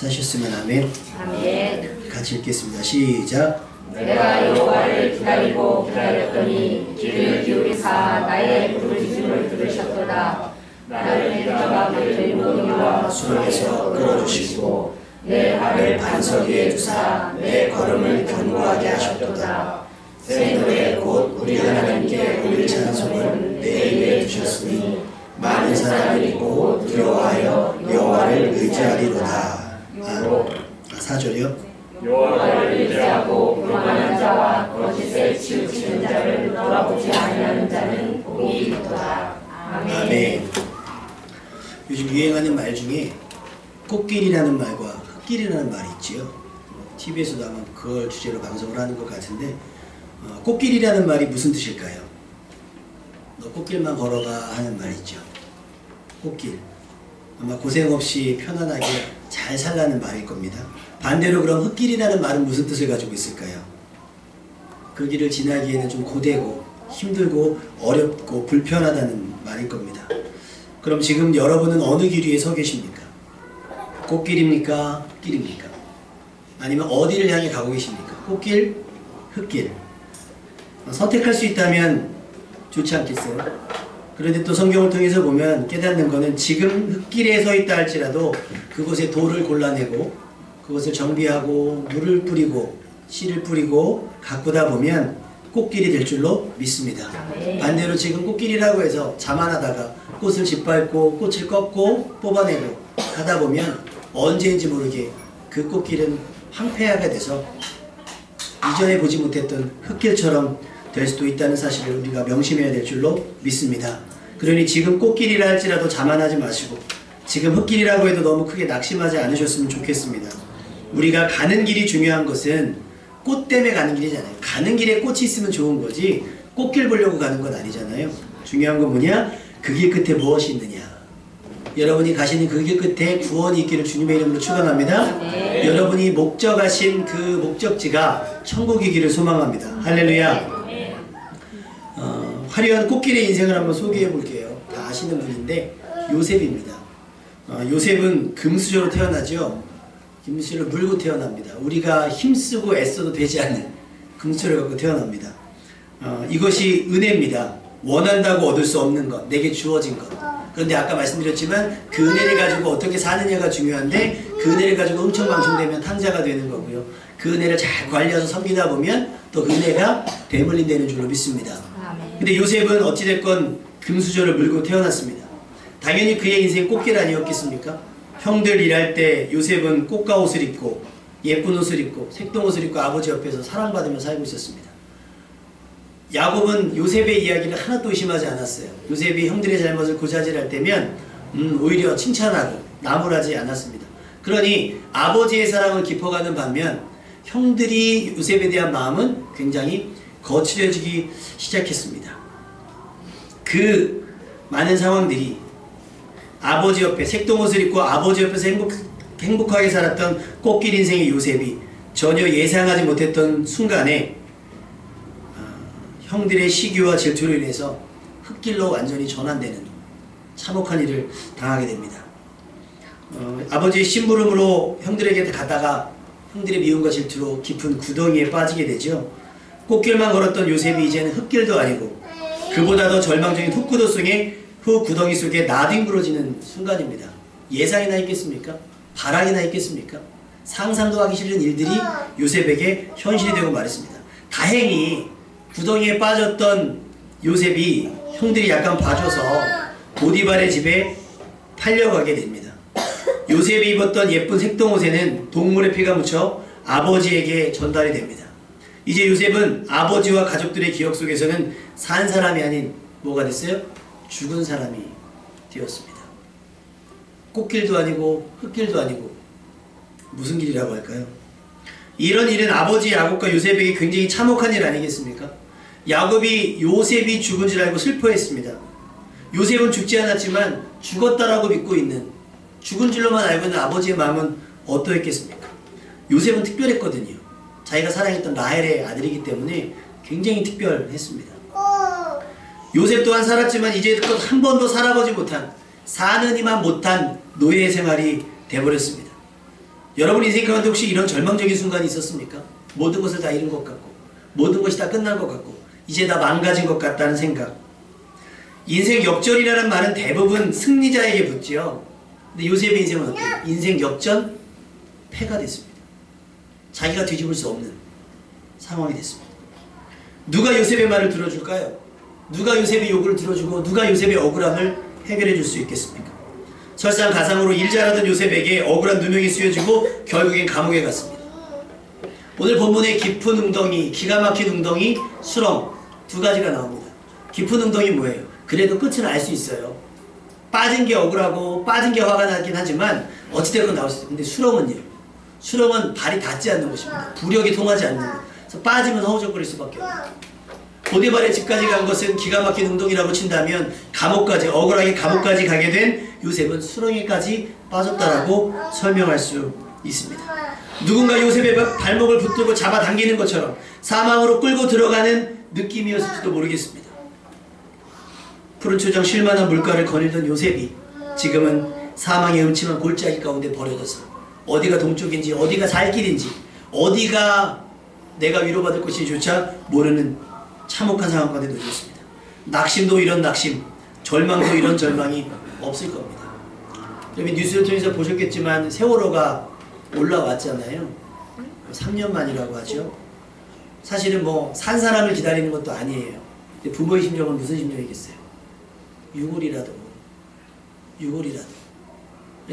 찾으셨으면 아멘. 아멘. 같이 읽겠습니다. 시작. 내가 여호와를 기다리고 기다렸더니 귀를 기울이사 나의 부르짖음을 들으셨도다. 나를 인자가 내 모기와 수렁에서 끌어주시고 내 발을 반석 위에 두사 내 걸음을 견고하게 하셨도다. 새 노래 곧 우리 하나님께 우리 찬송을 내 입에 두셨으니 많은 사람들이 곧 두려워하여 여호와를 의지하리로다. 4절이요. 여호와를 의지하고 교만한 자와 거짓에 치우치는 자를 돌아보지 아니하는 자는 복이 있도다. 아멘. 요즘 유행하는 말 중에 꽃길이라는 말과 흙길이라는 말이 있지요. TV에서도 아마 그걸 주제로 방송을 하는 것 같은데, 꽃길이라는 말이 무슨 뜻일까요? 너 꽃길만 걸어가 하는 말 있죠. 꽃길. 아마 고생 없이 편안하게 잘 살라는 말일 겁니다. 반대로 그럼 흙길이라는 말은 무슨 뜻을 가지고 있을까요? 그 길을 지나기에는 좀 고되고 힘들고 어렵고 불편하다는 말일 겁니다. 그럼 지금 여러분은 어느 길 위에 서 계십니까? 꽃길입니까? 흙길입니까? 아니면 어디를 향해 가고 계십니까? 꽃길? 흙길? 선택할 수 있다면 좋지 않겠어요? 그런데 또 성경을 통해서 보면 깨닫는 것은 지금 흙길에 서 있다 할지라도 그곳에 돌을 골라내고 그것을 정비하고 물을 뿌리고 씨를 뿌리고 가꾸다 보면 꽃길이 될 줄로 믿습니다. 반대로 지금 꽃길이라고 해서 자만하다가 꽃을 짓밟고 꽃을 꺾고 뽑아내고 하다 보면 언제인지 모르게 그 꽃길은 황폐하게 돼서 이전에 보지 못했던 흙길처럼 될 수도 있다는 사실을 우리가 명심해야 될 줄로 믿습니다. 그러니 지금 꽃길이라 할지라도 자만하지 마시고 지금 흙길이라고 해도 너무 크게 낙심하지 않으셨으면 좋겠습니다. 우리가 가는 길이 중요한 것은 꽃 때문에 가는 길이잖아요. 가는 길에 꽃이 있으면 좋은 거지 꽃길 보려고 가는 건 아니잖아요. 중요한 건 뭐냐? 그 길 끝에 무엇이 있느냐. 여러분이 가시는 그 길 끝에 구원이 있기를 주님의 이름으로 축원합니다. 네. 여러분이 목적하신 그 목적지가 천국이기를 소망합니다. 할렐루야. 화려한 꽃길의 인생을 한번 소개해 볼게요. 다 아시는 분인데 요셉입니다. 요셉은 금수저로 태어나죠. 금수저를 물고 태어납니다. 우리가 힘쓰고 애써도 되지 않는 금수저를 갖고 태어납니다. 이것이 은혜입니다. 원한다고 얻을 수 없는 것, 내게 주어진 것. 그런데 아까 말씀드렸지만 그 은혜를 가지고 어떻게 사느냐가 중요한데 그 은혜를 가지고 흥청망청되면 탕자가 되는 거고요. 그 은혜를 잘 관리해서 섬기다 보면 또 그 은혜가 되물림되는 줄로 믿습니다. 근데 요셉은 어찌됐건 금수저를 물고 태어났습니다. 당연히 그의 인생 꽃길 아니었겠습니까? 형들 일할 때 요셉은 꽃가 옷을 입고 예쁜 옷을 입고 색동옷을 입고 아버지 옆에서 사랑받으며 살고 있었습니다. 야곱은 요셉의 이야기를 하나도 의심하지 않았어요. 요셉이 형들의 잘못을 고자질할 때면 오히려 칭찬하고 나무라지 않았습니다. 그러니 아버지의 사랑은 깊어가는 반면 형들이 요셉에 대한 마음은 굉장히 거칠어지기 시작했습니다. 그 많은 상황들이 아버지 옆에 색동옷을 입고 아버지 옆에서 행복하게 살았던 꽃길 인생의 요셉이 전혀 예상하지 못했던 순간에 형들의 시기와 질투로 인해서 흙길로 완전히 전환되는 참혹한 일을 당하게 됩니다. 아버지의 심부름으로 형들에게 가다가 형들의 미움과 질투로 깊은 구덩이에 빠지게 되죠. 꽃길만 걸었던 요셉이 이제는 흙길도 아니고 그보다 더 절망적인 흙구덩이 속에 나뒹굴어지는 순간입니다. 예상이나 있겠습니까? 바람이나 있겠습니까? 상상도 하기 싫은 일들이 요셉에게 현실이 되고 말했습니다. 다행히 구덩이에 빠졌던 요셉이 형들이 약간 봐줘서 보디발의 집에 팔려가게 됩니다. 요셉이 입었던 예쁜 색동옷에는 동물의 피가 묻혀 아버지에게 전달이 됩니다. 이제 요셉은 아버지와 가족들의 기억 속에서는 산 사람이 아닌 뭐가 됐어요? 죽은 사람이 되었습니다. 꽃길도 아니고 흙길도 아니고 무슨 길이라고 할까요? 이런 일은 아버지 야곱과 요셉에게 굉장히 참혹한 일 아니겠습니까? 야곱이 요셉이 죽은 줄 알고 슬퍼했습니다. 요셉은 죽지 않았지만 죽었다라고 믿고 있는 죽은 줄로만 알고 있는 아버지의 마음은 어떠했겠습니까? 요셉은 특별했거든요. 자기가 사랑했던 라헬의 아들이기 때문에 굉장히 특별했습니다. 요셉 또한 살았지만 이제 한 번도 살아보지 못한 사느니만 못한 노예 생활이 돼버렸습니다. 여러분 인생 가운데 혹시 이런 절망적인 순간이 있었습니까? 모든 것을 다 잃은 것 같고 모든 것이 다 끝난 것 같고 이제 다 망가진 것 같다는 생각. 인생 역전이라는 말은 대부분 승리자에게 붙지요. 근데 요셉의 인생은 어때요? 인생 역전 패가 됐습니다. 자기가 뒤집을 수 없는 상황이 됐습니다. 누가 요셉의 말을 들어줄까요? 누가 요셉의 요구를 들어주고 누가 요셉의 억울함을 해결해 줄 수 있겠습니까? 설상가상으로 일 잘하던 요셉에게 억울한 누명이 씌워지고 결국엔 감옥에 갔습니다. 오늘 본문에 깊은 웅덩이, 기가 막힌 웅덩이, 수렁 두 가지가 나옵니다. 깊은 웅덩이 뭐예요? 그래도 끝은 알 수 있어요. 빠진 게 억울하고 빠진 게 화가 나긴 하지만 어찌되건 나올 수 있어요. 근데 수렁은요? 수렁은 발이 닿지 않는 곳입니다. 부력이 통하지 않는 곳. 그래서 빠지면 허우적거릴 수밖에 없어요. 보디발의 집까지 간 것은 기가 막힌 웅덩이라고 친다면 감옥까지, 억울하게 감옥까지 가게 된 요셉은 수렁에까지 빠졌다라고 설명할 수 있습니다. 누군가 요셉의 발목을 붙들고 잡아당기는 것처럼 사망으로 끌고 들어가는 느낌이었을지도 모르겠습니다. 푸른 초장 쉴만한 물가를 거닐던 요셉이 지금은 사망의 음침한 골짜기 가운데 버려져서 어디가 동쪽인지 어디가 살 길인지 어디가 내가 위로받을 것인지조차 모르는 참혹한 상황 가운데 놓였습니다. 낙심도 이런 낙심, 절망도 이런 절망이 없을 겁니다. 여러분 뉴스를 통해서 보셨겠지만 세월호가 올라왔잖아요. 3년 만이라고 하죠. 사실은 뭐 산 사람을 기다리는 것도 아니에요. 근데 부모의 심정은 무슨 심정이겠어요? 6월이라도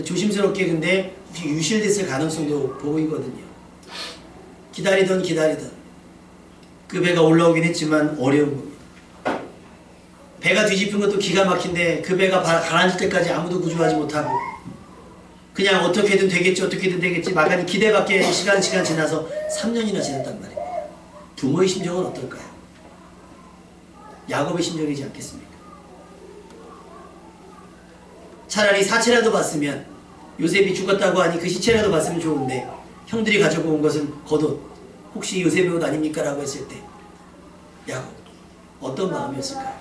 조심스럽게 근데 유실됐을 가능성도 보이거든요. 기다리던 그 배가 올라오긴 했지만 어려운 겁니다. 배가 뒤집힌 것도 기가 막힌데 그 배가 가라앉을 때까지 아무도 구조하지 못하고 그냥 어떻게든 되겠지 막연히 기대밖에 시간 지나서 3년이나 지났단 말입니다. 부모의 심정은 어떨까요? 야곱의 심정이지 않겠습니까? 차라리 사체라도 봤으면 요셉이 죽었다고 하니 그 시체라도 봤으면 좋은데 형들이 가지고 온 것은 겉옷 혹시 요셉의 옷 아닙니까? 라고 했을 때 야곱 어떤 마음이었을까요?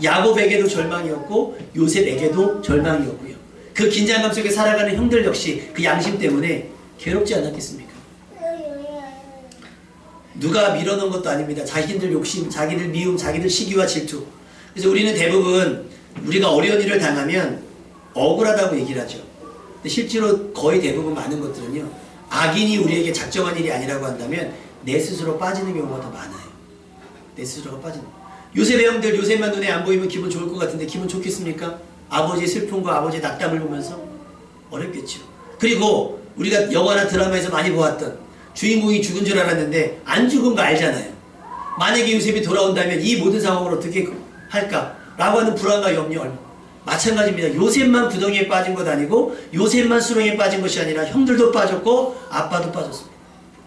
야곱에게도 절망이었고 요셉에게도 절망이었고요. 그 긴장감 속에 살아가는 형들 역시 그 양심 때문에 괴롭지 않았겠습니까? 누가 밀어넣은 것도 아닙니다. 자기들 욕심, 자기들 미움, 자기들 시기와 질투. 그래서 우리는 대부분 우리가 어려운 일을 당하면 억울하다고 얘기를 하죠. 근데 실제로 거의 대부분 많은 것들은요, 악인이 우리에게 작정한 일이 아니라고 한다면 내 스스로 빠지는 경우가 더 많아요. 내 스스로가 빠지는. 요셉의 형들, 요셉만 눈에 안 보이면 기분 좋을 것 같은데 기분 좋겠습니까? 아버지의 슬픔과 아버지의 낙담을 보면서 어렵겠죠. 그리고 우리가 영화나 드라마에서 많이 보았던 주인공이 죽은 줄 알았는데 안 죽은 거 알잖아요. 만약에 요셉이 돌아온다면 이 모든 상황을 어떻게 할까? 라고 하는 불안과 염려. 마찬가지입니다. 요셉만 구덩이에 빠진 것 아니고 요셉만 수렁에 빠진 것이 아니라 형들도 빠졌고 아빠도 빠졌습니다.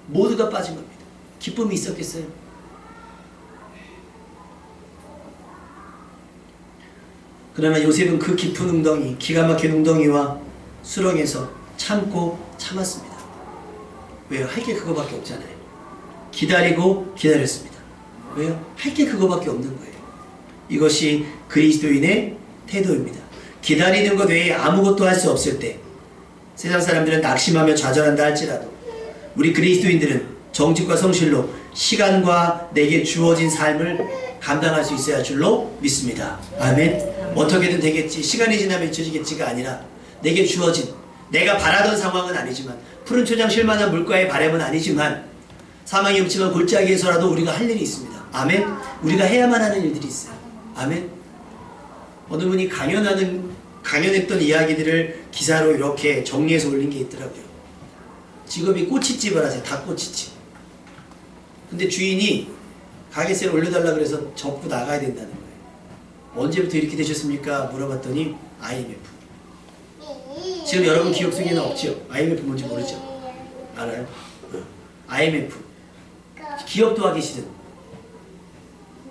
모두가 빠진 겁니다. 기쁨이 있었겠어요? 그러나 요셉은 그 깊은 웅덩이, 기가 막힌 웅덩이와 수렁에서 참고 참았습니다. 왜요? 할 게 그거밖에 없잖아요. 기다리고 기다렸습니다. 왜요? 할 게 그거밖에 없는 거예요. 이것이 그리스도인의 태도입니다. 기다리는 것 외에 아무것도 할 수 없을 때 세상 사람들은 낙심하며 좌절한다 할지라도 우리 그리스도인들은 정직과 성실로 시간과 내게 주어진 삶을 감당할 수 있어야 할 줄로 믿습니다. 아멘. 어떻게든 되겠지, 시간이 지나면 잊혀지겠지가 아니라 내게 주어진, 내가 바라던 상황은 아니지만 푸른 초장 쉴만한 물가의 바람은 아니지만 사망의 음침한 골짜기에서라도 우리가 할 일이 있습니다. 아멘. 우리가 해야만 하는 일들이 있어요. 아멘. 어느 분이 강연했던 이야기들을 기사로 이렇게 정리해서 올린 게 있더라고요. 직업이 꼬치집을 하세요. 닭꼬치집. 근데 주인이 가게세를 올려달라 그래서 접고 나가야 된다는 거예요. 언제부터 이렇게 되셨습니까? 물어봤더니 IMF. 지금 여러분 기억 속에는 없죠? IMF 뭔지 모르죠? 알아요? IMF. 기업도 하기 싫은.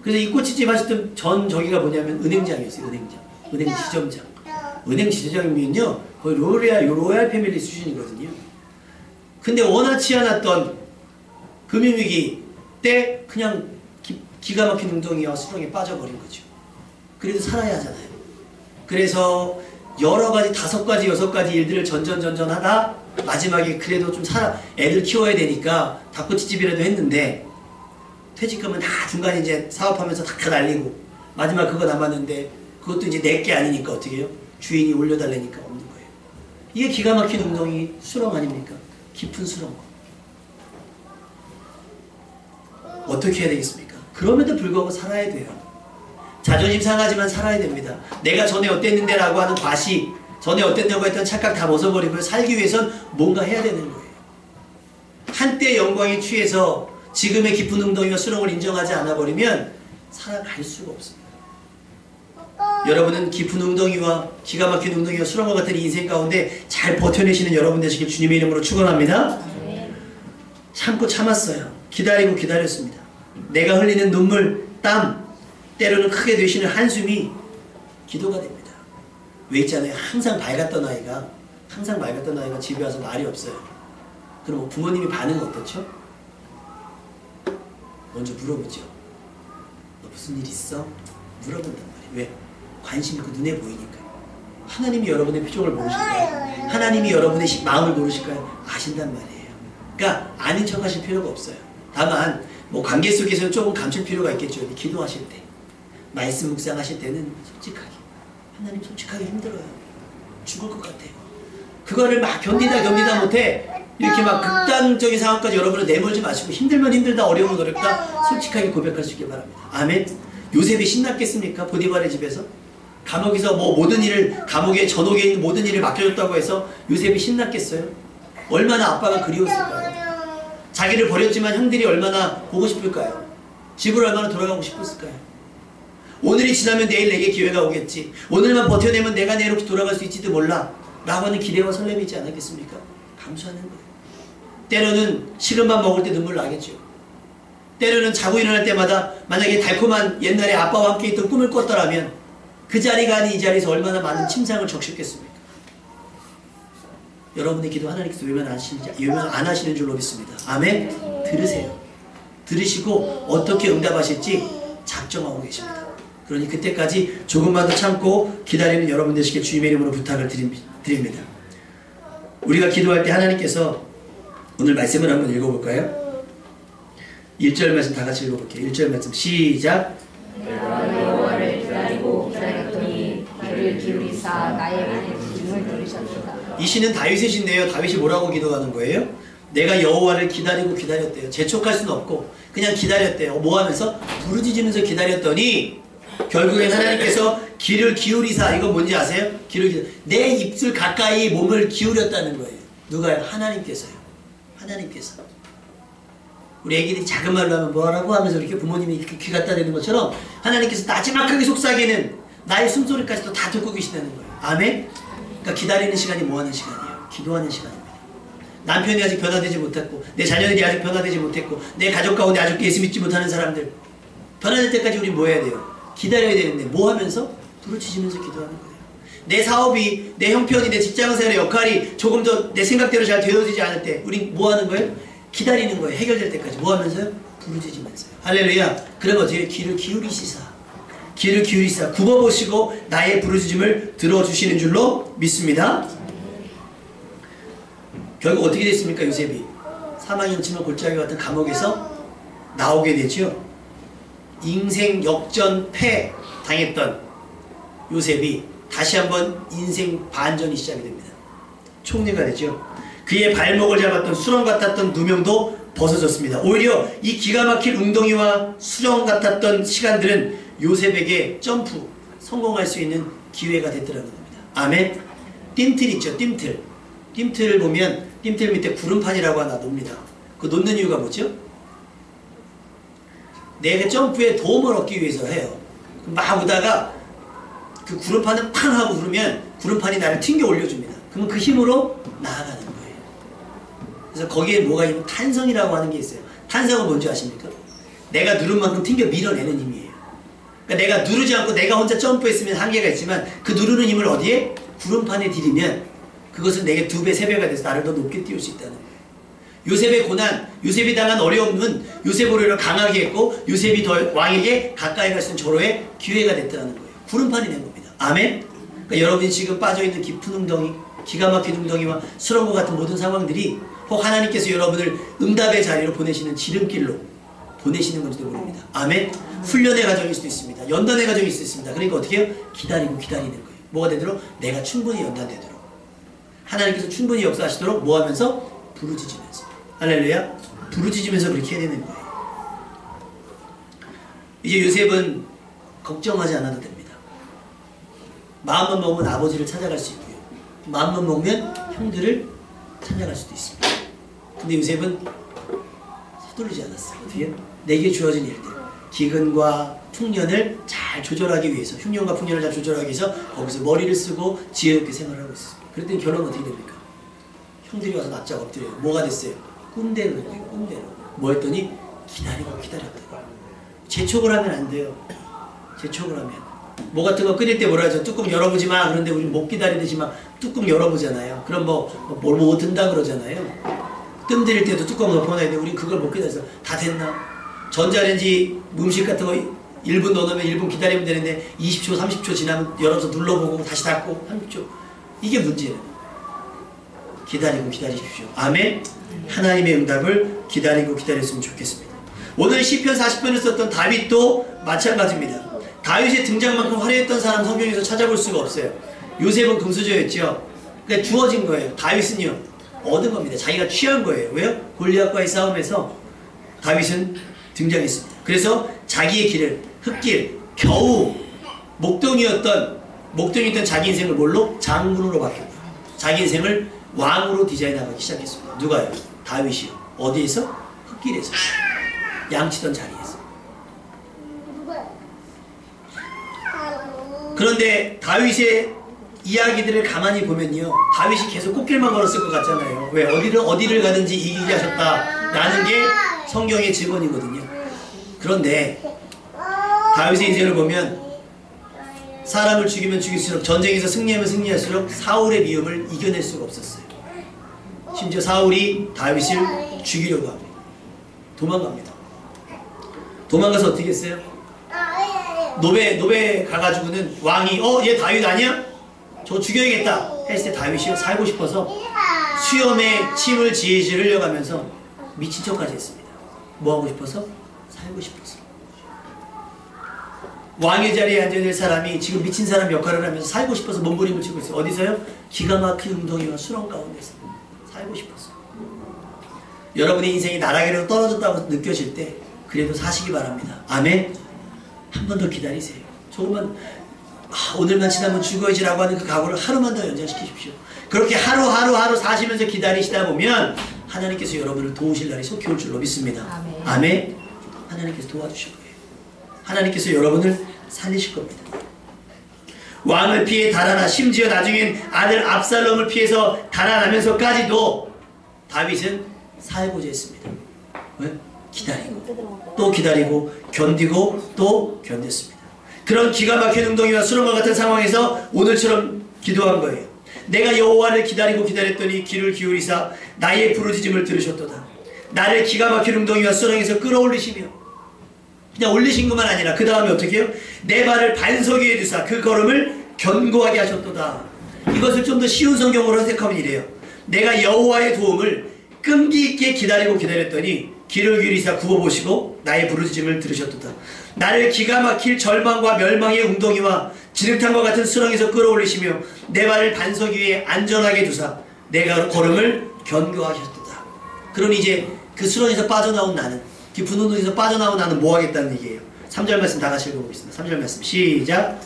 그래서 이 꼬치집 하셨던 전 저기가 뭐냐면 은행장이었어요. 은행 지점장. 은행 지점장이면요 거의 로얄 패밀리 수준이거든요. 근데 원하지 않았던 금융위기 때 그냥 기가 막힌 웅덩이와 수렁에 빠져버린 거죠. 그래도 살아야 하잖아요. 그래서 여러 가지 5가지 6가지 일들을 전전전전 하다 마지막에 그래도 좀 애들 키워야 되니까 닭꼬치집이라도 했는데 퇴직금은 다 중간에 이제 사업하면서 다 날리고 마지막 그거 남았는데 그것도 이제 내게 아니니까 어떻게 해요? 주인이 올려달라니까 없는 거예요. 이게 기가 막힌 웅덩이 수렁 아닙니까? 깊은 수렁. 어떻게 해야 되겠습니까? 그럼에도 불구하고 살아야 돼요. 자존심 상하지만 살아야 됩니다. 내가 전에 어땠는데 라고 하는 과시, 전에 어땠다고 했던 착각 다 벗어버리고 살기 위해선 뭔가 해야 되는 거예요. 한때 영광에 취해서 지금의 깊은 웅덩이와 수렁을 인정하지 않아 버리면 살아갈 수가 없습니다. 여러분은 깊은 웅덩이와 기가 막힌 웅덩이와 수렁과 같은 인생 가운데 잘 버텨내시는 여러분 되시길 주님의 이름으로 축원합니다. 참고 참았어요. 기다리고 기다렸습니다. 내가 흘리는 눈물, 땀, 때로는 크게 되시는 한숨이 기도가 됩니다. 왜 있잖아요. 항상 밝았던 아이가 집에 와서 말이 없어요. 그럼 부모님이 반응 어떻죠? 먼저 물어보죠. 너 무슨 일 있어? 물어본단 말이에요. 왜? 관심이 그 눈에 보이니까요. 하나님이 여러분의 표정을 모르실까요? 하나님이 여러분의 마음을 모르실까요? 아신단 말이에요. 그러니까 아닌 척 하실 필요가 없어요. 다만 뭐 관계 속에서는 조금 감출 필요가 있겠죠. 기도하실 때, 말씀 묵상하실 때는 솔직하게, 하나님 솔직하게 힘들어요. 죽을 것 같아요. 그거를 막 견디다 못해 이렇게 막 극단적인 상황까지 여러분을 내몰지 마시고 힘들면 힘들다, 어려우면 어렵다 솔직하게 고백할 수 있길 바랍니다. 아멘. 요셉이 신났겠습니까? 보디발의 집에서 감옥에서 뭐 모든 일을, 감옥에 전옥에 있는 모든 일을 맡겨줬다고 해서 요셉이 신났겠어요? 얼마나 아빠가 그리웠을까요? 자기를 버렸지만 형들이 얼마나 보고 싶을까요? 집으로 얼마나 돌아가고 싶었을까요? 오늘이 지나면 내일 내게 기회가 오겠지. 오늘만 버텨내면 내가 내일 혹시 돌아갈 수 있지도 몰라 라고 하는 기대와 설렘이 있지 않았겠습니까? 감수하는 거예요. 때로는 식은 밥 먹을 때 눈물 나겠죠. 때로는 자고 일어날 때마다 만약에 달콤한 옛날에 아빠와 함께 있던 꿈을 꿨더라면 그 자리가 아닌 이 자리에서 얼마나 많은 침상을 적셨겠습니까? 여러분의 기도 하나님께서 외면 안 하시는 줄로 믿습니다. 아멘? 들으세요. 들으시고 어떻게 응답하실지 작정하고 계십니다. 그러니 그때까지 조금만 더 참고 기다리는 여러분 되시길 주님의 이름으로 부탁을 드립니다. 우리가 기도할 때 하나님께서 오늘 말씀을 한번 읽어볼까요? 1절 말씀 다 같이 읽어볼게요. 1절 말씀 시작. 내가 여호와를 기다리고 기다렸더니 귀를 기울이사 나의 부르심을 들으셨도다. 이 시는 다윗의 시인데요. 다윗이 뭐라고 기도하는 거예요? 내가 여호와를 기다리고 기다렸대요. 재촉할 수는 없고 그냥 기다렸대요. 뭐 하면서? 부르짖으면서 기다렸더니 결국엔 하나님께서 귀를 기울이사, 이건 뭔지 아세요? 내 입술 가까이 몸을 기울였다는 거예요. 누가요? 하나님께서요. 하나님께서. 우리 애기들이 작은 말로 하면 뭐라고 하면서 이렇게 부모님이 이렇게 귀 갖다 대는 것처럼 하나님께서 나지막하게 속삭이는 나의 숨소리까지도 다 듣고 계시다는 거예요. 아멘? 그러니까 기다리는 시간이 뭐 하는 시간이에요? 기도하는 시간입니다. 남편이 아직 변화되지 못했고, 내 자녀들이 아직 변화되지 못했고, 내 가족 가운데 아직 예수 믿지 못하는 사람들, 변화될 때까지 우리 뭐 해야 돼요? 기다려야 되는데 뭐 하면서? 부르짖으면서 기도하는 거예요. 내 사업이, 내 형편이, 내 직장생활의 역할이 조금 더 내 생각대로 잘 되어지지 않을 때 우리 뭐 하는 거예요? 기다리는 거예요. 해결될 때까지. 뭐 하면서요? 부르짖으면서요. 할렐루야. 그럼 어떻게? 귀를 기울이시사. 귀를 기울이시사. 굽어보시고 나의 부르짖음을 들어주시는 줄로 믿습니다. 결국 어떻게 됐습니까? 요셉이 사망의 음침한 골짜기 같은 감옥에서 나오게 되죠. 인생 역전패 당했던 요셉이 다시 한번 인생 반전이 시작이 됩니다. 총리가 되죠. 그의 발목을 잡았던 수렁 같았던 누명도 벗어졌습니다. 오히려 이 기가 막힐 웅덩이와 수렁 같았던 시간들은 요셉에게 점프, 성공할 수 있는 기회가 됐더라는 겁니다. 아멘. 띵틀 있죠. 띵틀. 띵틀을 보면 띵틀 밑에 구름판이라고 하나 놉니다. 그 놓는 이유가 뭐죠? 내가 점프에 도움을 얻기 위해서 해요. 막 오다가 그 구름판을 팡 하고 그러면 구름판이 나를 튕겨 올려줍니다. 그러면 그 힘으로 나아가는 거예요. 그래서 거기에 뭐가 있냐면 탄성이라고 하는 게 있어요. 탄성은 뭔지 아십니까? 내가 누른 만큼 튕겨 밀어내는 힘이에요. 그러니까 내가 누르지 않고 내가 혼자 점프했으면 한계가 있지만 그 누르는 힘을 어디에? 구름판에 들이면 그것은 내게 2배, 3배가 돼서 나를 더 높게 띄울 수 있다는 거예요. 요셉의 고난, 요셉이 당한 어려움은 요셉을 오히려 강하게 했고 요셉이 더 왕에게 가까이 갈 수 있는 절호의 기회가 됐다는 거예요. 구름판이 된 겁니다. 아멘? 그러니까 여러분이 지금 빠져있는 깊은 웅덩이, 기가 막힌 웅덩이와 수렁과 같은 모든 상황들이 혹 하나님께서 여러분을 응답의 자리로 보내시는 지름길로 보내시는 건지도 모릅니다. 아멘. 훈련의 과정일 수도 있습니다. 연단의 과정일 수도 있습니다. 그러니까 어떻게 해요? 기다리고 기다리는 거예요. 뭐가 되도록? 내가 충분히 연단되도록. 하나님께서 충분히 역사하시도록 뭐 하면서? 부르짖으면서. 할렐루야. 부르짖으면서 그렇게 해야 되는 거예요. 이제 요셉은 걱정하지 않아도 됩니다. 마음만 먹으면 아버지를 찾아갈 수 있고요. 마음만 먹으면 형들을 찾아갈 수도 있습니다. 근데 요셉은 서두르지 않았어요. 어떻게? 내게 주어진 일들, 기근과 풍년을 잘 조절하기 위해서, 흉년과 풍년을 잘 조절하기 위해서 거기서 머리를 쓰고 지혜롭게 생활을 하고 있었습니다. 그랬더니 결론은 어떻게 됩니까? 형들이 와서 납작 엎드려요. 뭐가 됐어요? 꾼대로 된 거예요. 꾼대로. 뭐 했더니 기다리고 기다렸다고. 재촉을 하면 안 돼요. 재촉을 하면. 뭐 같은 거 끓일 때 뭐라 하죠? 뚜껑 열어보지 마. 그런데 우리 못 기다리듯이 막 뚜껑 열어보잖아요. 그럼 뭘 못 든다 그러잖아요. 뜸 들일 때도 뚜껑 덮어놔야 되는데 우리 그걸 못 기다려서 다 됐나? 전자레인지 음식 같은 거 1분 넣어놓으면 1분 기다리면 되는데 20초 30초 지나면 열어서 눌러보고 다시 닫고 30초. 이게 문제예요. 기다리고 기다리십시오. 아멘. 하나님의 응답을 기다리고 기다렸으면 좋겠습니다. 오늘 시편 40편을 썼던 다윗도 마찬가지입니다. 다윗의 등장만큼 화려했던 사람 성경에서 찾아볼 수가 없어요. 요셉은 금수저였죠. 그러니까 주어진 거예요. 다윗은요 얻은 겁니다. 자기가 취한 거예요. 왜요? 골리앗과의 싸움에서 다윗은 등장했습니다. 그래서 자기의 길을 흙길 겨우 목동이었던 자기 인생을 뭘로? 장군으로 바뀌었고 자기 인생을 왕으로 디자인하기 시작했습니다. 누가요? 다윗이요. 어디에서? 흙길에서. 양치던 자리에서. 그런데 다윗의 이야기들을 가만히 보면요. 다윗이 계속 꽃길만 걸었을 것 같잖아요. 왜? 어디를 가든지 이기게 하셨다라는 게 성경의 증언이거든요. 그런데 다윗의 인생을 보면 사람을 죽이면 죽일수록 전쟁에서 승리하면 승리할수록 사울의 미움을 이겨낼 수가 없었어요. 심지어 사울이 다윗을 죽이려고 합니다. 도망갑니다. 도망가서 어떻게 했어요? 노베 가가지고는 왕이 얘 다윗 아니야? 저 죽여야겠다 했을 때 다윗이 살고 싶어서 수염에 침을 지지를 흘려가면서 미친 척까지 했습니다. 뭐 하고 싶어서? 살고 싶어서. 왕의 자리에 앉아있는 사람이 지금 미친 사람 역할을 하면서 살고 싶어서 몸부림을 치고 있어요. 어디서요? 기가 막힌 웅덩이와 수렁 가운데서 살고 싶어서. 여러분의 인생이 나락으로 떨어졌다고 느껴질 때 그래도 사시기 바랍니다. 아멘. 한 번 더 기다리세요. 조금만 오늘만 지나면 죽어야지라고 하는 그 각오를 하루만 더 연장시키십시오. 그렇게 하루 사시면서 기다리시다 보면 하나님께서 여러분을 도우실 날이 속히 올 줄로 믿습니다. 아멘. 아멘. 하나님께서 도와주실 거예요. 하나님께서 여러분을 살리실 겁니다. 왕을 피해 달아나 심지어 나중엔 아들 압살롬을 피해서 달아나면서까지도 다윗은 살고자 했습니다. 왜? 기다리고 또 기다리고 견디고 또 견뎠습니다. 그런 기가 막힌 웅덩이와 수렁과 같은 상황에서 오늘처럼 기도한 거예요. 내가 여호와를 기다리고 기다렸더니 귀를 기울이사 나의 부르짖음을 들으셨도다. 나를 기가 막힌 웅덩이와 수렁에서 끌어올리시며 그냥 올리신 것만 아니라 그 다음에 어떻게 해요? 내 발을 반석 위에 두사 그 걸음을 견고하게 하셨도다. 이것을 좀 더 쉬운 성경으로 해석하면 이래요. 내가 여호와의 도움을 끈기 있게 기다리고 기다렸더니 귀를 기울이사 굽어보시고 나의 부르짖음을 들으셨도다. 나를 기가 막힐 절망과 멸망의 웅덩이와 진흙탕과 같은 수렁에서 끌어올리시며 내 발을 반석 위에 안전하게 두사 내가 걸음을 견고하셨도다. 그럼 이제 그 수렁에서 빠져나온 나는 깊은 웅덩이에서 빠져나온 나는 뭐 하겠다는 얘기예요. 3절 말씀 다 같이 읽어보겠습니다. 3절 말씀 시작.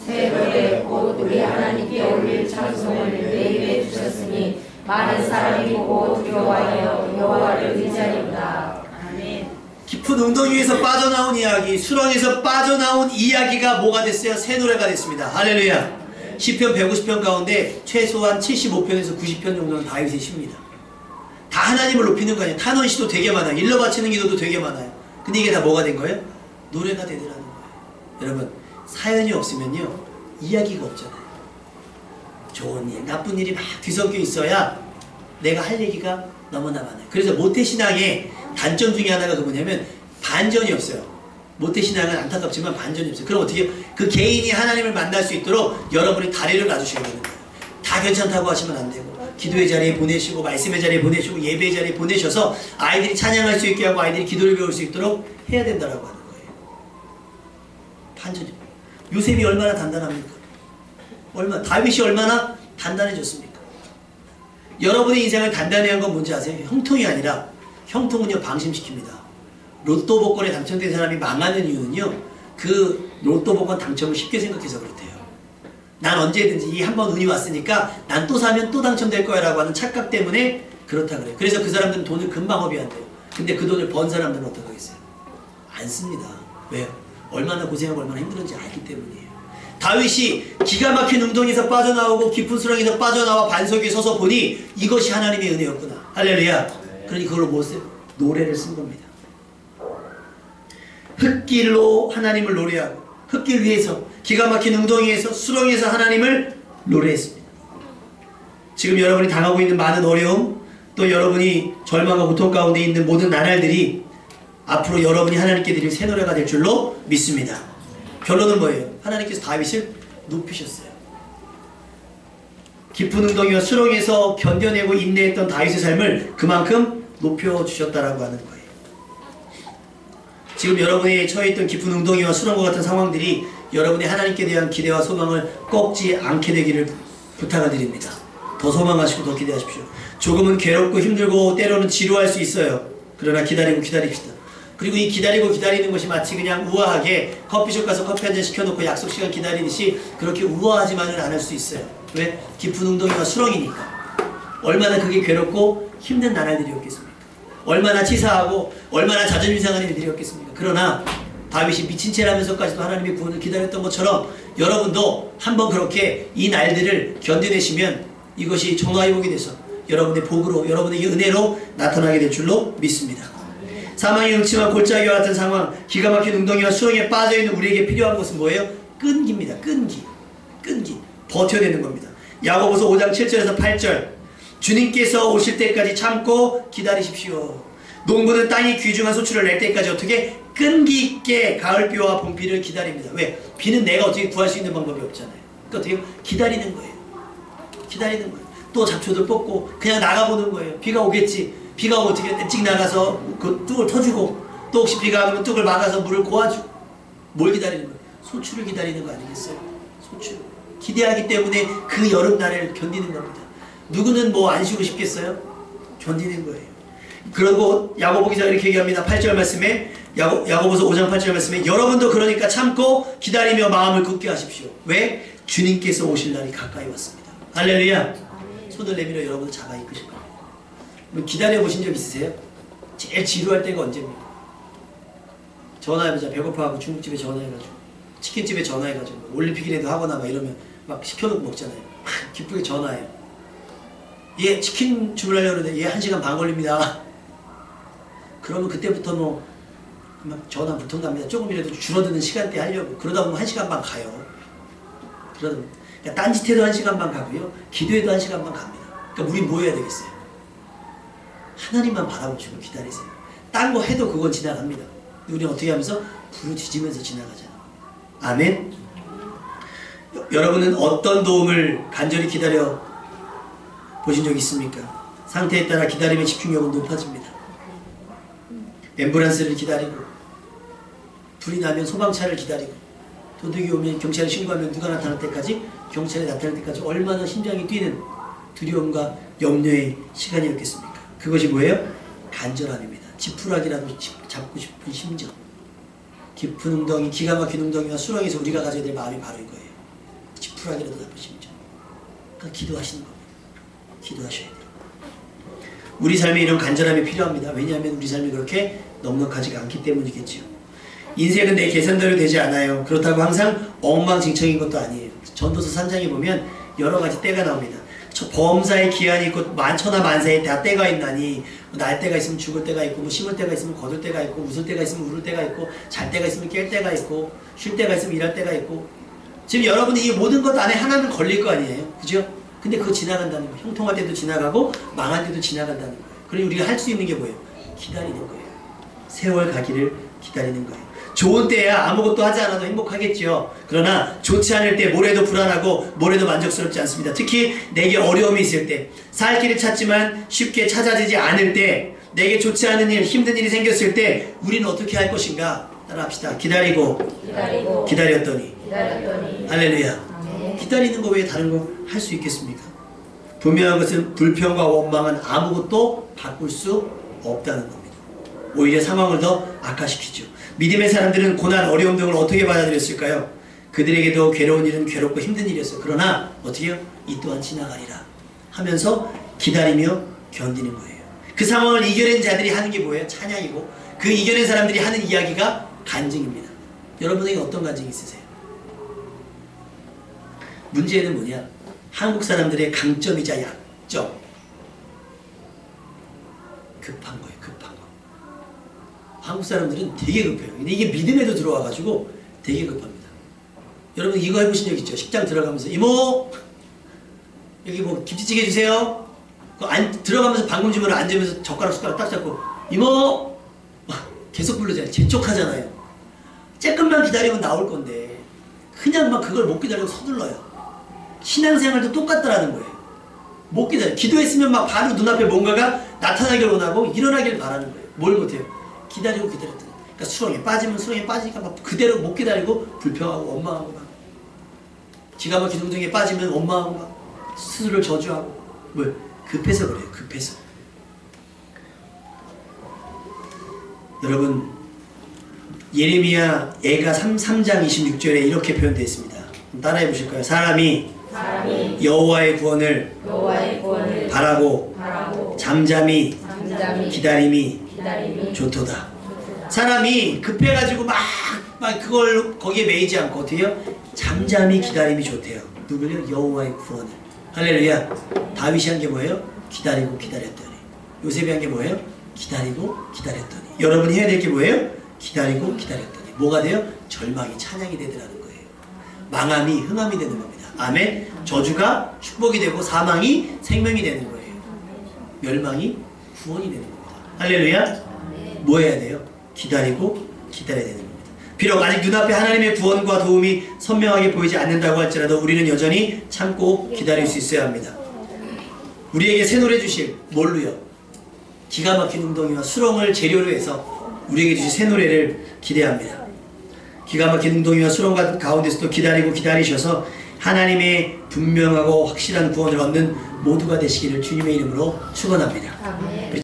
새 노래 곧 우리 하나님께 올릴 찬송을 내 입에 주셨으니 많은 사람이 보고 두려워하여 여호와를 의지하리로다. 아멘. 깊은 웅덩이에서 빠져나온 이야기, 수렁에서 빠져나온 이야기가 뭐가 됐어요? 새 노래가 됐습니다. 할렐루야. 시편 150편 가운데 최소한 75편에서 90편 정도는 다윗의 시입니다. 다 하나님을 높이는 거 아니에요. 탄원시도 되게 많아요. 일러 바치는 기도도 되게 많아요. 근데 이게 다 뭐가 된 거예요? 노래가 되더라는 거예요. 여러분, 사연이 없으면요 이야기가 없잖아요. 좋은 일, 나쁜 일이 막 뒤섞여 있어야 내가 할 얘기가 너무나 많아요. 그래서 모태신앙의 단점 중에 하나가 그 뭐냐면 반전이 없어요. 모태신앙은 안타깝지만 반전이 없어요. 그럼 어떻게 그 개인이 하나님을 만날 수 있도록 여러분이 다리를 놔주셔야 되는 거예요. 다 괜찮다고 하시면 안 되고 기도의 자리에 보내시고 말씀의 자리에 보내시고 예배의 자리에 보내셔서 아이들이 찬양할 수 있게 하고 아이들이 기도를 배울 수 있도록 해야 된다라고 하는 거예요. 반전이. 요셉이 얼마나 단단합니까? 다윗이 얼마나 단단해졌습니까? 여러분의 인생을 단단히 한 건 뭔지 아세요? 형통이 아니라 형통은요 방심시킵니다. 로또 복권에 당첨된 사람이 망하는 이유는요 그 로또 복권 당첨을 쉽게 생각해서 그렇대요. 난 언제든지 이 한 번 운이 왔으니까 난 또 사면 또 당첨될 거야 라고 하는 착각 때문에 그렇다 그래요. 그래서 그 사람들은 돈을 금방 허비한대요. 근데 그 돈을 번 사람들은 어떻게 하겠어요? 안 씁니다. 왜요? 얼마나 고생하고 얼마나 힘들었는지 알기 때문이에요. 다윗이 기가 막힌 웅덩이에서 빠져나오고 깊은 수렁에서 빠져나와 반석 위에 서서 보니 이것이 하나님의 은혜였구나. 할렐루야. 그러니 그걸로 뭐 써요? 노래를 쓴 겁니다. 흙길로 하나님을 노래하고 흙길 위에서 기가 막힌 웅덩이에서 수렁에서 하나님을 노래했습니다. 지금 여러분이 당하고 있는 많은 어려움 또 여러분이 절망과 고통 가운데 있는 모든 나날들이 앞으로 여러분이 하나님께 드릴 새 노래가 될 줄로 믿습니다. 결론은 뭐예요? 하나님께서 다윗을 높이셨어요. 깊은 웅덩이와 수렁에서 견뎌내고 인내했던 다윗의 삶을 그만큼 높여주셨다라고 하는 거예요. 지금 여러분이 처해 있던 깊은 웅덩이와 수렁과 같은 상황들이 여러분의 하나님께 대한 기대와 소망을 꺾지 않게 되기를 부탁을 드립니다. 더 소망하시고 더 기대하십시오. 조금은 괴롭고 힘들고 때로는 지루할 수 있어요. 그러나 기다리고 기다립시다. 그리고 이 기다리고 기다리는 것이 마치 그냥 우아하게 커피숍 가서 커피 한잔 시켜놓고 약속 시간 기다리듯이 그렇게 우아하지만은 않을 수 있어요. 왜? 깊은 웅덩이와 수렁이니까. 얼마나 그게 괴롭고 힘든 나날들이었겠습니까? 얼마나 치사하고 얼마나 자존심 상한 일들이었겠습니까? 그러나 다윗이 미친 채라면서까지도 하나님의 구원을 기다렸던 것처럼 여러분도 한번 그렇게 이 날들을 견뎌내시면 이것이 전화위복이 돼서 여러분의 복으로 여러분의 은혜로 나타나게 될 줄로 믿습니다. 사망의 음침한 골짜기와 같은 상황, 기가 막힌 웅덩이와 수렁에 빠져있는 우리에게 필요한 것은 뭐예요? 끈기입니다. 끈기. 버텨내는 겁니다. 야고보서 5장 7절에서 8절 주님께서 오실 때까지 참고 기다리십시오. 농부는 땅이 귀중한 소출을 낼 때까지 어떻게? 끈기 있게 가을비와 봄비를 기다립니다. 왜? 비는 내가 어떻게 구할 수 있는 방법이 없잖아요. 그러니까 어떻게? 기다리는 거예요. 기다리는 거예요. 또 잡초들 뽑고 그냥 나가보는 거예요. 비가 오겠지. 비가 오면 어떻게 일찍 나가서 그 뚝을 터주고 또 혹시 비가 오면 뚝을 막아서 물을 고아주고 뭘 기다리는 거예요? 소출을 기다리는 거 아니겠어요? 소출. 기대하기 때문에 그 여름날을 견디는 겁니다. 누구는 뭐 안 쉬고 싶겠어요? 견디는 거예요. 그리고 야고보 기자가 이렇게 얘기합니다. 8절 말씀에 야고보서 5장 8절 말씀에 여러분도 그러니까 참고 기다리며 마음을 굳게 하십시오. 왜? 주님께서 오실 날이 가까이 왔습니다. 할렐루야. 손을 내밀어 여러분을 잡아 이끄실 거예요. 기다려 보신 적 있으세요? 제일 지루할 때가 언제입니까? 전화해보자. 배고파하고 중국집에 전화해가지고 치킨집에 전화해가지고 올림픽이라도 하거나 막 이러면 막 시켜놓고 먹잖아요. 기쁘게 전화해요. 얘 치킨 주문하려고 그러는데 얘 1시간 반 걸립니다. 그러면 그때부터 뭐 막 전화 부통 갑니다. 조금이라도 줄어드는 시간대 하려고. 그러다 보면 1시간 반 가요. 그러다 보면 그러니까 딴짓해도 1시간 반 가고요. 기도해도 1시간 반 갑니다. 그러니까 우리 뭐 해야 되겠어요? 하나님만 바라보시고 기다리세요. 딴 거 해도 그건 지나갑니다. 우리는 어떻게 하면서? 부르짖으면서 지나가잖아요. 아멘. 여러분은 어떤 도움을 간절히 기다려 보신 적 있습니까? 상태에 따라 기다림의 집중력은 높아집니다. 앰뷸런스를 기다리고 불이 나면 소방차를 기다리고 도둑이 오면 경찰에 신고하면 누가 나타날 때까지 경찰에 나타날 때까지 얼마나 심장이 뛰는 두려움과 염려의 시간이었겠습니까? 그것이 뭐예요? 간절함입니다. 지푸라기라도 잡고 싶은 심정. 깊은 웅덩이, 기가 막힌 웅덩이와 수렁에서 우리가 가져야 될 마음이 바로 이거예요. 지푸라기라도 잡고 심정. 그러니까 기도하시는 겁니다. 기도하셔야 돼요. 우리 삶에 이런 간절함이 필요합니다. 왜냐하면 우리 삶이 그렇게 넉넉하지가 않기 때문이겠죠. 인생은 내 계산대로 되지 않아요. 그렇다고 항상 엉망진창인 것도 아니에요. 전도서 3장에 보면 여러 가지 때가 나옵니다. 범사의 기한이 있고 만천하 만사에 다 때가 있나니 날 때가 있으면 죽을 때가 있고 뭐 심을 때가 있으면 거둘 때가 있고 웃을 때가 있으면 울을 때가 있고 잘 때가 있으면 깰 때가 있고 쉴 때가 있으면 일할 때가 있고 지금 여러분이 이 모든 것 안에 하나는 걸릴 거 아니에요. 그죠? 근데 그거 지나간다는 거예요. 형통할 때도 지나가고 망할 때도 지나간다는 거예요. 그러니 우리가 할 수 있는 게 뭐예요? 기다리는 거예요. 세월 가기를 기다리는 거예요. 좋은 때야 아무것도 하지 않아도 행복하겠죠. 그러나 좋지 않을 때 모래도 불안하고 모래도 만족스럽지 않습니다. 특히 내게 어려움이 있을 때, 살 길을 찾지만 쉽게 찾아지지 않을 때, 내게 좋지 않은 일, 힘든 일이 생겼을 때 우리는 어떻게 할 것인가? 따라합시다. 기다리고 기다렸더니 할렐루야. 기다리는 거 외에 다른 거 할 수 있겠습니까? 분명한 것은 불평과 원망은 아무것도 바꿀 수 없다는 겁니다. 오히려 상황을 더 악화시키죠. 믿음의 사람들은 고난, 어려움 등을 어떻게 받아들였을까요? 그들에게도 괴로운 일은 괴롭고 힘든 일이었어요. 그러나 어떻게 해요? 이 또한 지나가리라 하면서 기다리며 견디는 거예요. 그 상황을 이겨낸 자들이 하는 게 뭐예요? 찬양이고, 그 이겨낸 사람들이 하는 이야기가 간증입니다. 여러분에게 어떤 간증이 있으세요? 문제는 뭐냐? 한국 사람들의 강점이자 약점. 급한 거예요. 급한 거. 한국 사람들은 되게 급해요. 근데 이게 믿음에도 들어와가지고 되게 급합니다. 여러분 이거 해보신 적 있죠? 식당 들어가면서 이모 여기 뭐 김치찌개 주세요. 들어가면서 방금집으로 앉으면서 젓가락 숟가락 딱 잡고 이모 계속 부르잖아요. 재촉하잖아요. 조금만 기다리면 나올 건데 그냥 막 그걸 못 기다리고 서둘러요. 신앙생활도 똑같다라는 거예요. 못 기다려. 기도했으면 막 바로 눈앞에 뭔가가 나타나길 원하고 일어나길 바라는 거예요. 뭘 못해요? 기다리고 기다렸더니. 그러니까 수렁에 빠지면 수렁에 빠지니까 막 그대로 못 기다리고 불평하고 원망하고 막 기가 막힌 우등에 빠지면 원망하고 막 스스로를 저주하고 뭘 급해서 그래요. 급해서. 여러분 예레미야 애가 3장 26절에 이렇게 표현되어 있습니다. 따라해 보실까요? 사람이 여호와의 구원을 바라고 잠잠히 기다림이 좋도다. 사람이 급해가지고 막 그걸 거기에 매이지 않고 어떻게 해요? 잠잠히 기다림이 좋대요. 누구요? 여호와의 구원을. 할렐루야. 다윗이 한 게 뭐예요? 기다리고 기다렸더니. 요셉이 한 게 뭐예요? 기다리고 기다렸더니. 여러분이 해야 될 게 뭐예요? 기다리고 기다렸더니. 뭐가 돼요? 절망이 찬양이 되더라는 거예요. 망함이 흥함이 되는 겁니다. 아멘. 저주가 축복이 되고 사망이 생명이 되는 거예요. 멸망이 구원이 되는 겁니다. 할렐루야. 뭐 해야 돼요? 기다리고 기다려야 되는 겁니다. 비록 아직 눈앞에 하나님의 구원과 도움이 선명하게 보이지 않는다고 할지라도 우리는 여전히 참고 기다릴 수 있어야 합니다. 우리에게 새 노래 주실 뭘로요? 기가 막힌 웅덩이와 수렁을 재료로 해서 우리에게 주실 새 노래를 기대합니다. 기가 막힌 웅덩이와 수렁 가운데서도 기다리고 기다리셔서 하나님의 분명하고 확실한 구원을 얻는 모두가 되시기를 주님의 이름으로 축원합니다.